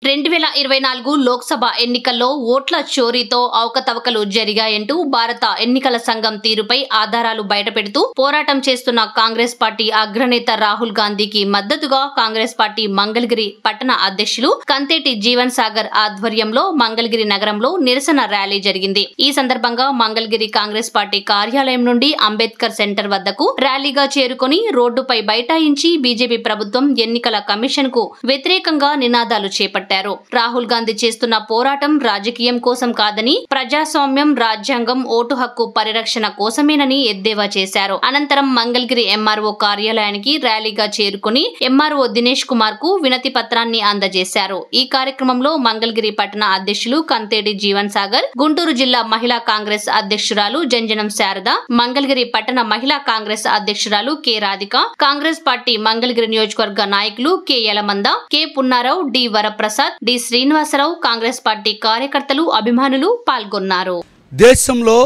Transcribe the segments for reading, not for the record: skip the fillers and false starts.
2024 లోక్సభ ఎన్నికల్లో ఓట్ల చోరీతో అవకతవకలు జరిగాయంటూ భారత ఎన్నికల సంఘం తీరుపై ఆధారాలు బయటపెడుతూ పోరాటం చేస్తున్న కాంగ్రెస్ పార్టీ అగ్రనేత రాహుల్ గాంధీకి మద్దతుగా కాంగ్రెస్ పార్టీ మంగళగిరి పట్టణ అధ్యక్షులు కంతేటి జీవన్ సాగర్ ఆధ్వర్యంలో మంగళగిరి నగరంలో నిరసన ర్యాలీ జరిగింది। ఈ సందర్భంగా మంగళగిరి కాంగ్రెస్ పార్టీ కార్యాలయం నుండి అంబేద్కర్ సెంటర్ వద్దకు ర్యాలీగా చేరుకొని రోడ్డుపై బైఠాయించి బీజేపీ ప్రభుత్వం ఎన్నికల కమిషన్ కు వ్యతిరేకంగా నినాదాలు చేపట్టారు। రాహుల్ గాంధీ చేస్తున్న పోరాటం రాజకీయం కోసం కాదని ప్రజాస్వామ్యం, రాజ్యాంగం, ఓటు హక్కు పరిరక్షణ కోసమేనని ఎద్దేవా చేశారు। అనంతరం మంగళగిరి ఎంఆర్ఓ కార్యాలయానికి ర్యాలీగా చేరుకుని ఎంఆర్ఓ దినేష్ కుమార్ కు వినతి పత్రాన్ని అందజేశారు। ఈ కార్యక్రమంలో మంగళగిరి పట్టణ అధ్యక్షులు కంతేటి జీవన్ సాగర్, గుంటూరు జిల్లా మహిళా కాంగ్రెస్ అధ్యక్షురాలు జంజనం శారద, మంగళగిరి పట్టణ మహిళా కాంగ్రెస్ అధ్యక్షురాలు కె రాధిక, కాంగ్రెస్ పార్టీ మంగళగిరి నియోజకవర్గ నాయకులు K Yalamanda, K Punnarao, D Varaprasad, D Srinivasarao, Congress party కార్యకర్తలు, అభిమానులు పాల్గొన్నారు। దేశంలో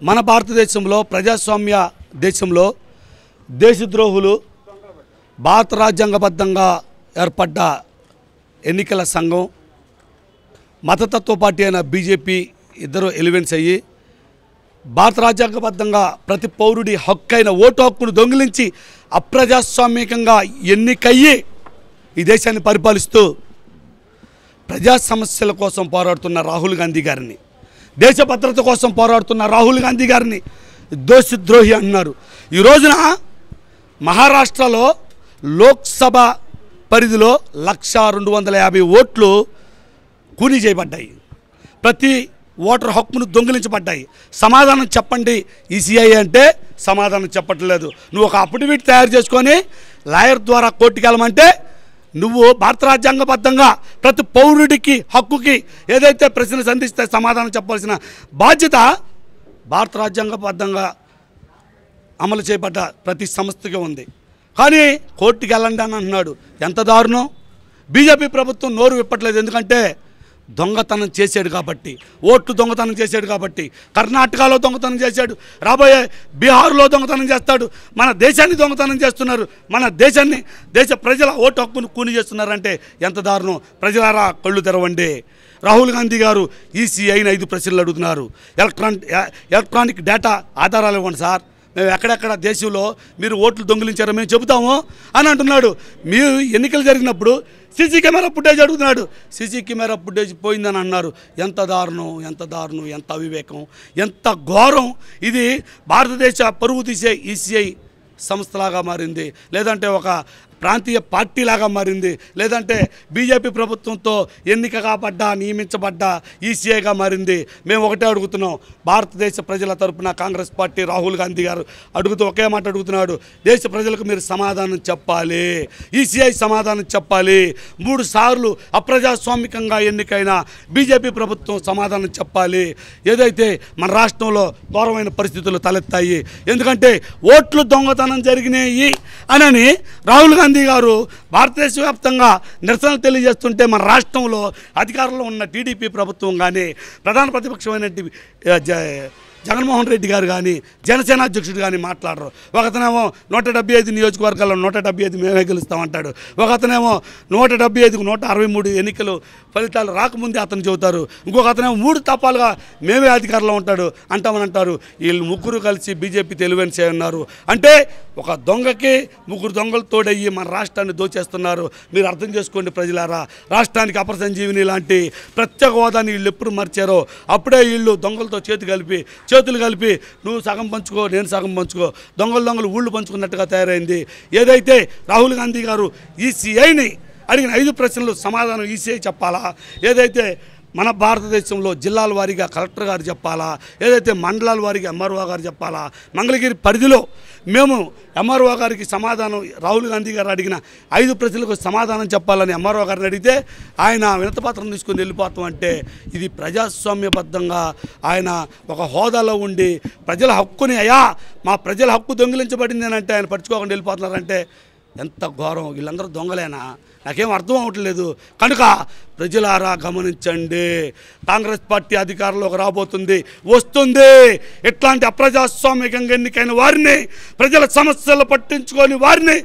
మన భారతదేశంలో ప్రజాస్వామ్య దేశంలో దేశద్రోహులు భారత రాజ్యాంగబద్ధంగా ఏర్పడ్డ ఎన్నికల సంఘం, మతతత్వ పార్టీ అయిన బీజేపీ ఇద్దరు ఎలివెన్స్ అయ్యి భారత రాజ్యాంగబద్ధంగా ప్రతి పౌరుడి హక్కైన ఓటు హక్కును దొంగిలించి అప్రజాస్వామికంగా ఎన్నికయ్యి ఈ దేశాన్ని పరిపాలిస్తూ ప్రజా సమస్యల కోసం పోరాడుతున్న రాహుల్ గాంధీ గారిని, దేశ భద్రత కోసం పోరాడుతున్న రాహుల్ గాంధీ గారిని దోషద్రోహి అన్నారు। ఈ రోజున మహారాష్ట్రలో లోక్సభ పరిధిలో 1,250 ఓట్లు కూలీ చేయబడ్డాయి, ప్రతి ఓటర్ హక్కును దొంగిలించబడ్డాయి। సమాధానం చెప్పండి ఈసీఐ అంటే సమాధానం చెప్పట్లేదు। నువ్వు ఒక అఫిడవిట్ తయారు చేసుకొని లాయర్ ద్వారా కోర్టుకి వెళ్ళమంటే నువ్వు భారత రాజ్యాంగబద్ధంగా ప్రతి పౌరుడికి హక్కుకి ఏదైతే ప్రశ్న సంధిస్తే సమాధానం చెప్పాల్సిన బాధ్యత భారత రాజ్యాంగబద్ధంగా అమలు చేయబడ్డ ప్రతి సంస్థకి ఉంది। కానీ కోర్టుకి వెళ్ళండి అని అంటున్నాడు। ఎంత దారుణం! బీజేపీ ప్రభుత్వం నోరు విప్పట్లేదు, ఎందుకంటే దొంగతనం చేశాడు కాబట్టి, ఓట్లు దొంగతనం చేశాడు కాబట్టి, కర్ణాటకలో దొంగతనం చేశాడు, రాబోయే బీహార్లో దొంగతనం చేస్తాడు, మన దేశాన్ని దొంగతనం చేస్తున్నారు, మన దేశాన్ని దేశ ప్రజల ఓటు హక్కును కూని చేస్తున్నారంటే ఎంత దారుణం! ప్రజలారా కళ్ళు తెరవండి। రాహుల్ గాంధీ గారు ఈసీఐని 5 ప్రశ్నలు అడుగుతున్నారు। ఎలక్ట్రానిక్ డేటా ఆధారాలు ఇవ్వండి సార్, మేము ఎక్కడెక్కడ దేశంలో మీరు ఓట్లు దొంగిలించారో మేము చెబుతాము అని అంటున్నాడు। మీరు ఎన్నికలు జరిగినప్పుడు సీసీ కెమెరా ఫుటేజ్ అడుగుతున్నాడు, సీసీ కెమెరా ఫుటేజ్ పోయిందని అన్నారు। ఎంత దారుణం, ఎంత దారుణం, ఎంత అవివేకం, ఎంత ఘోరం! ఇది భారతదేశ పరువు తీసే ఈసీఐ సంస్థలాగా మారింది, లేదంటే ఒక ప్రాంతీయ పార్టీలాగా మారింది, లేదంటే బీజేపీ ప్రభుత్వంతో ఎన్నిక కాబడ్డ నియమించబడ్డ ఈసీఐగా మారింది। మేము ఒకటే అడుగుతున్నాం, భారతదేశ ప్రజల తరపున కాంగ్రెస్ పార్టీ రాహుల్ గాంధీ గారు ఒకే మాట అడుగుతున్నాడు, దేశ ప్రజలకు మీరు సమాధానం చెప్పాలి, ఈసీఐ సమాధానం చెప్పాలి। 3 సార్లు అప్రజాస్వామికంగా ఎన్నికైన బీజేపీ ప్రభుత్వం సమాధానం చెప్పాలి। ఏదైతే మన రాష్ట్రంలో ఘోరమైన పరిస్థితులు తలెత్తాయి, ఎందుకంటే ఓట్లు దొంగతనం జరిగినాయి అని రాహుల్ గాంధీ గారు భారతదేశ వ్యాప్తంగా నిరసనలు తెలియజేస్తుంటే మన రాష్ట్రంలో అధికారంలో ఉన్న టీడీపీ ప్రభుత్వం కానీ, ప్రధాన ప్రతిపక్షమైన జగన్మోహన్ రెడ్డి గారు కానీ, జనసేన అధ్యక్షుడు కానీ మాట్లాడరు। ఒకతనేమో 175 నియోజకవర్గాల్లో 175 మేమే గెలుస్తామంటాడు, ఒకతనేమో 175కు 163 ఎన్నికలు ఫలితాలు రాకముందే అతను చెబుతారు, ఇంకొక అతనేమో 3 తపాలుగా మేమే అధికారంలో ఉంటాడు అంటామని వీళ్ళు ముగ్గురు కలిసి బీజేపీ తెలివెన్స్ ఉన్నారు అంటే ఒక దొంగకి 3 దొంగలు తోడయ్యి మన రాష్ట్రాన్ని దోచేస్తున్నారు। మీరు అర్థం చేసుకోండి ప్రజలారా, రాష్ట్రానికి అపర సంజీవిని లాంటి ప్రత్యేక హోదాని వీళ్ళు ఎప్పుడు మర్చారో అప్పుడే వీళ్ళు దొంగలతో చేతులు కలిపి నువ్వు సగం పంచుకో నేను సగం పంచుకో, దొంగలు ఊళ్ళు పంచుకున్నట్టుగా తయారైంది। ఏదైతే రాహుల్ గాంధీ గారు ఈసీఐని అడిగిన 5 ప్రశ్నలు సమాధానం ఈసీఐ చెప్పాలా, ఏదైతే మన భారతదేశంలో జిల్లాల వారీగా కలెక్టర్ గారు చెప్పాలా, ఏదైతే మండలాల వారీగా ఎంఆర్ఓ గారు చెప్పాలా, మంగళగిరి పరిధిలో మేము ఎంఆర్ఓ గారికి సమాధానం రాహుల్ గాంధీ గారు అడిగిన 5 ప్రశ్నలకు సమాధానం చెప్పాలని ఎంఆర్ఓ గారిని అడిగితే ఆయన వినతిపత్రం తీసుకొని వెళ్ళిపోతాం అంటే ఇది ప్రజాస్వామ్యబద్ధంగా ఆయన ఒక హోదాలో ఉండి ప్రజల హక్కుని అయ్యా మా ప్రజల హక్కు దొంగిలించబడింది అని అంటే ఆయన పట్టించుకోకుండా వెళ్ళిపోతున్నారంటే ఎంత ఘోరం! వీళ్ళందరూ దొంగలేనా? నాకేం అర్థం అవ్వట్లేదు. కనుక ప్రజలారా గమనించండి, కాంగ్రెస్ పార్టీ అధికారంలోకి రాబోతుంది, వస్తుంది. ఇట్లాంటి అప్రజాస్వామికంగా ఎన్నికైన వారిని, ప్రజల సమస్యలు పట్టించుకొని వారిని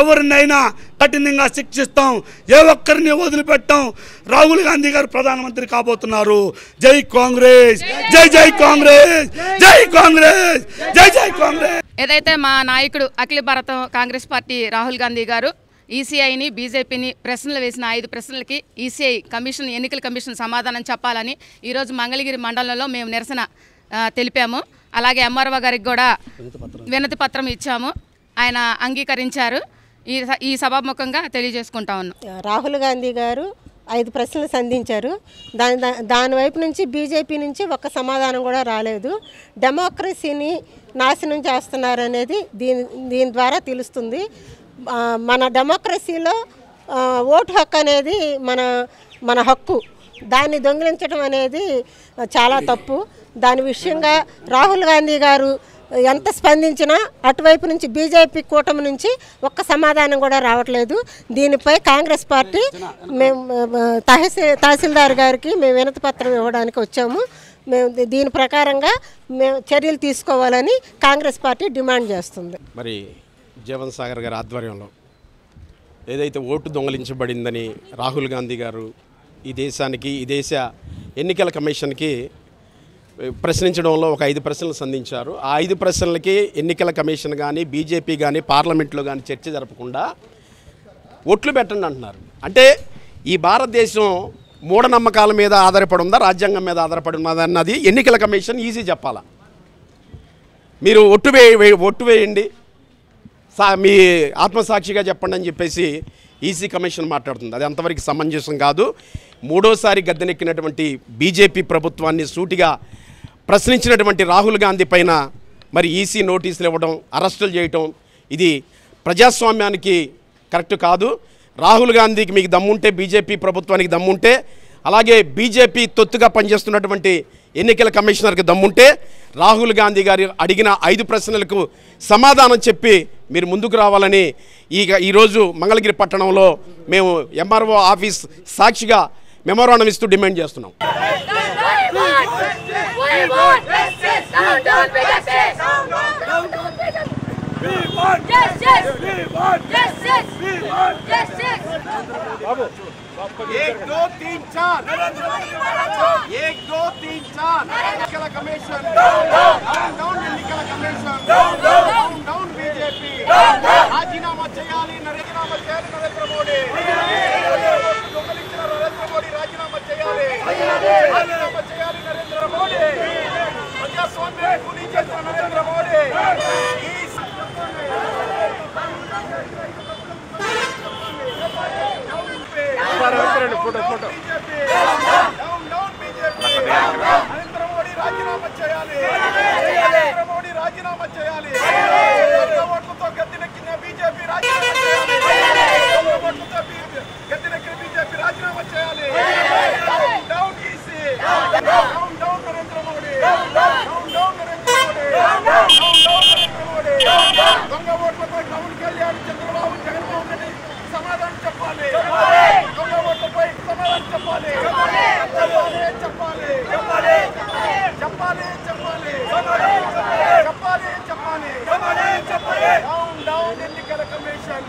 ఎవరినైనా కఠినంగా శిక్షిస్తాం, ఏ ఒక్కరిని వదిలిపెట్టాం. రాహుల్ గాంధీ గారు ప్రధానమంత్రి కాబోతున్నారు. జై కాంగ్రెస్, జై జై కాంగ్రెస్, జై కాంగ్రెస్, జై జై కాంగ్రెస్. ఏదైతే మా నాయకుడు అఖిల భారత కాంగ్రెస్ పార్టీ రాహుల్ గాంధీ గారు ఈసీఐని, బీజేపీని ప్రశ్నలు వేసిన 5 ప్రశ్నలకి ఈసీఐ కమిషన్, ఎన్నికల కమిషన్ సమాధానం చెప్పాలని ఈరోజు మంగళగిరి మండలంలో మేము నిరసన తెలిపాము. అలాగే ఎంఆర్ఓ గారికి కూడా వినతి పత్రం ఇచ్చాము, ఆయన అంగీకరించారు. ఈ సభాముఖంగా తెలియజేసుకుంటా ఉన్నాం. రాహుల్ గాంధీ గారు 5 ప్రశ్నలు సంధించారు. దాని వైపు నుంచి బీజేపీ నుంచి ఒక్క సమాధానం కూడా రాలేదు. డెమోక్రసీని నాశనం చేస్తున్నారనేది దీని ద్వారా తెలుస్తుంది. మన డెమోక్రసీలో ఓటు హక్కు అనేది మన హక్కు, దాన్ని దొంగిలించడం అనేది చాలా తప్పు. దాని విషయంగా రాహుల్ గాంధీ గారు ఎంత స్పందించినా అటువైపు నుంచి బీజేపీ కూటమి నుంచి ఒక్క సమాధానం కూడా రావట్లేదు. దీనిపై కాంగ్రెస్ పార్టీ మేము తహసీల్దార్ గారికి మేము వినతి పత్రం ఇవ్వడానికి వచ్చాము. మేము దీని ప్రకారంగా మేము చర్యలు తీసుకోవాలని కాంగ్రెస్ పార్టీ డిమాండ్ చేస్తుంది. మరి జీవన్ సాగర్ గారి ఆధ్వర్యంలో ఏదైతే ఓటు దొంగలించబడిందని రాహుల్ గాంధీ గారు ఈ దేశానికి, ఈ దేశ ఎన్నికల కమిషన్కి ప్రశ్నించడంలో ఒక 5 ప్రశ్నలు సంధించారు. ఆ 5 ప్రశ్నలకి ఎన్నికల కమిషన్ కానీ, బీజేపీ కానీ, పార్లమెంట్లో కానీ చర్చ జరపకుండా ఓట్లు పెట్టండి అంటున్నారు. అంటే ఈ భారతదేశం మూఢనమ్మకాల మీద ఆధారపడి ఉందా, రాజ్యాంగం మీద ఆధారపడి ఉన్నదా అన్నది ఎన్నికల కమిషన్ ఈజీ చెప్పాలా. మీరు ఒట్టు వేయండి, మీ ఆత్మసాక్షిగా చెప్పండి అని చెప్పేసి ఈసీ కమిషన్ మాట్లాడుతుంది. అది అంతవరకు సమంజసం కాదు. మూడోసారి గద్దెనెక్కినటువంటి బీజేపీ ప్రభుత్వాన్ని సూటిగా ప్రశ్నించినటువంటి రాహుల్ గాంధీ పైన మరి ఈసీ నోటీసులు ఇవ్వడం, అరెస్టులు చేయటం, ఇది ప్రజాస్వామ్యానికి కరెక్ట్ కాదు. రాహుల్ గాంధీకి మీకు దమ్ముంటే, బీజేపీ ప్రభుత్వానికి దమ్ముంటే, అలాగే బీజేపీ తొత్తుగా పనిచేస్తున్నటువంటి ఎన్నికల కమిషనర్కి దమ్ముంటే రాహుల్ గాంధీ గారు అడిగిన 5 ప్రశ్నలకు సమాధానం చెప్పి మీరు ముందుకు రావాలని ఈరోజు మంగళగిరి పట్టణంలో మేము ఎంఆర్ఓ ఆఫీస్ సాక్షిగా మెమోరాండం ఇస్తూ డిమాండ్ చేస్తున్నాం. एक दो तीन चार 1 2 3 4 ఎన్నికల కమిషన్ డౌన్ ఎన్నికల కమిషన్ డౌన్ బీజేపీ రాజీనామా చేయాలి నరేంద్ర మోడీ దొంగలించిన నరేంద్ర మోడీ రాజీనామా చేయాలి నరేంద్ర మోడీ ప్రజాస్వామ్యాన్ని కూలీ చేసిన నరేంద్ర మోడీ ఫోటో నరేంద్ర మోడీ రాజీనామా చేయాలి ఓట్లతో గద్దెనెక్కిన బీజేపీ రాజీనామా చేయాలి down EC down Narendra Modi దొంగ ఓట్లపై పవన్ కళ్యాణ్, చంద్రబాబు, జగన్మోహన్ రెడ్డి సమాధానం చెప్పాలి. దొంగ ఓట్లపై సమాధానం చెప్పాలి. డౌన్ ఎన్నికల కమిషన్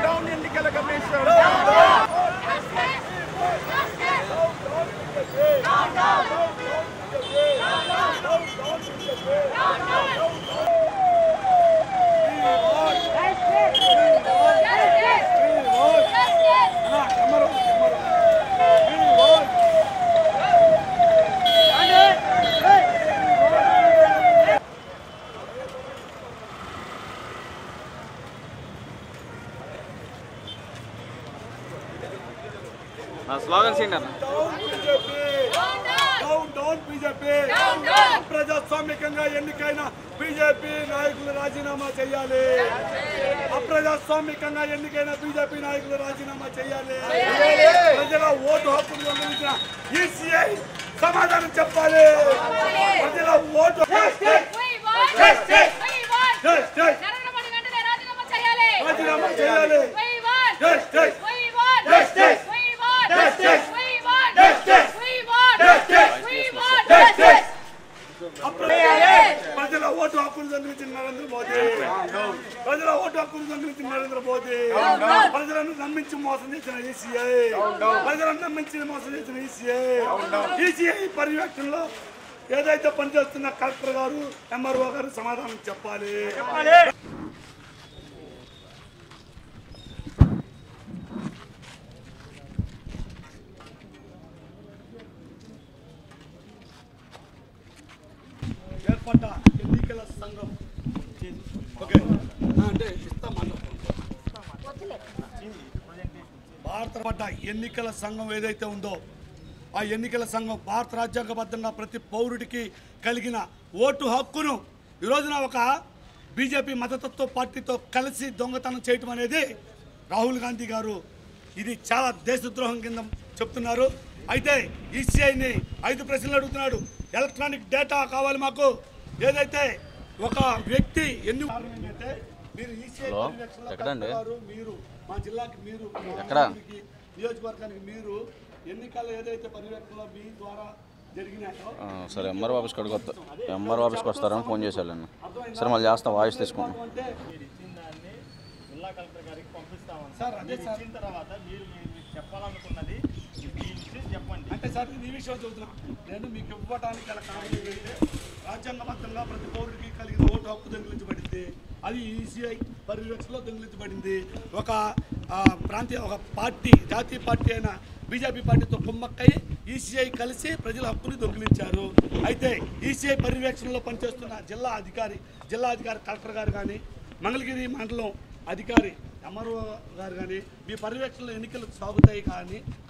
డౌన్ ఎన్నికల కమిషన్ స్లోగన్స్ ఏంటన్నా? డౌన్ బీజేపీ, అప్రజాస్వామికంగా ఎన్నికైన బీజేపీ నాయకులు రాజీనామా చేయాలి. అప్రజాస్వామికంగా ఎన్నికైన బీజేపీ నాయకులు రాజీనామా చేయాలి. ప్రజల ఓటు హక్కును పొందించిన ఈసీఐ సమాధానం చెప్పాలి. ప్రజల ఓటు రాజీనామా చేయాలి. మోసం చేసిన ఈసీఐ, ప్రజలందరూ మంచిని మోసం చేసిన ఈసీఐ పర్యవేక్షణలో ఏదైతే పనిచేస్తున్న కలెక్టర్ గారు, ఎంఆర్ఓ గారు సమాధానం చెప్పాలి. ఏర్పడ్డ ఎన్నికల సంఘం ఓకే అంటే భారత ఎన్నికల సంఘం ఏదైతే ఉందో ఆ ఎన్నికల సంఘం భారత రాజ్యాంగబద్ధంగా ప్రతి పౌరుడికి కలిగిన ఓటు హక్కును ఈ రోజున ఒక బీజేపీ మతతత్వ పార్టీతో కలిసి దొంగతనం చేయటం అనేది రాహుల్ గాంధీ గారు ఇది చాలా దేశద్రోహం కింద చెప్తున్నారు. అయితే ఈసీఐని 5 ప్రశ్నలు అడుగుతున్నాడు. ఎలక్ట్రానిక్ డేటా కావాలి మాకు. ఏదైతే ఒక వ్యక్తి ఎన్ని అంటే మీరు ఈసీఐ మీరు మా జిల్లాకి మీరు నియోజకవర్గానికి మీరు ఎన్నికల్లో ఏదైతే పర్యవేక్షణలో మీ ద్వారా జరిగినాయో సరే ఎంఆర్ ఆఫీస్కి అడుగుతా. ఎంఆర్ ఆఫీస్కి వస్తారని ఫోన్ చేశాను. సరే మళ్ళీ చేస్తాం, వాయిస్ తీసుకుంటాం. జిల్లా కలెక్టర్ గారికి పంపిస్తామని సార్. అదే సార్ ఇచ్చిన తర్వాత మీరు చెప్పాలనుకున్నది ఈ విషయం చెప్పండి. అంటే సార్ ఈ విషయం చెబుతున్నా నేను మీకు ఇవ్వడానికి గల కారణం ఏంటంటే రాజ్యాంగబద్ధంగా ప్రతి పౌరుడికి కలిగిన ఓటు హక్కు దొంగిలించబడింది. అది ఈసీఐ పర్యవేక్షణలో దొంగిలించబడింది. ఒక ప్రాంతీయ ఒక పార్టీ జాతీయ పార్టీ అయిన బీజేపీ పార్టీతో కుమ్మక్కై ఈసీఐ కలిసి ప్రజల హక్కుని దొంగిలించారు. అయితే ఈసీఐ పర్యవేక్షణలో పనిచేస్తున్న జిల్లా అధికారి కలెక్టర్ గారు కానీ మంగళగిరి మండలం అధికారి ఎంఆర్ఓ గారు కానీ మీ పర్యవేక్షణలో ఎన్నికలు సాగుతాయి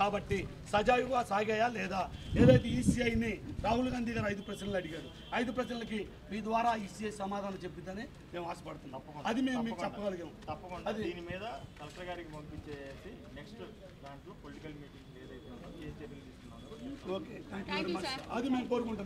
కాబట్టి సజావుగా సాగాయా లేదా? ఏదైతే ఈసీఐని రాహుల్ గాంధీ గారు 5 ప్రశ్నలు అడిగారు. 5 ప్రశ్నలకి మీ ద్వారా ఈసీఐ సమాధానం చెప్పిద్దని మేము ఆశపడుతున్నాం. అది మేము మీకు చెప్పగలిగాము. తప్పకుండా దీని మీద కలెక్టర్ గారికి పంపించేసి నెక్స్ట్ దాంట్లో పొలిటికల్ మీటింగ్ ఏదైతే ఉందో ఏ చర్యలు తీసుకున్నారో okay thank you very much. అది మేము కోరుకుంటున్నాం.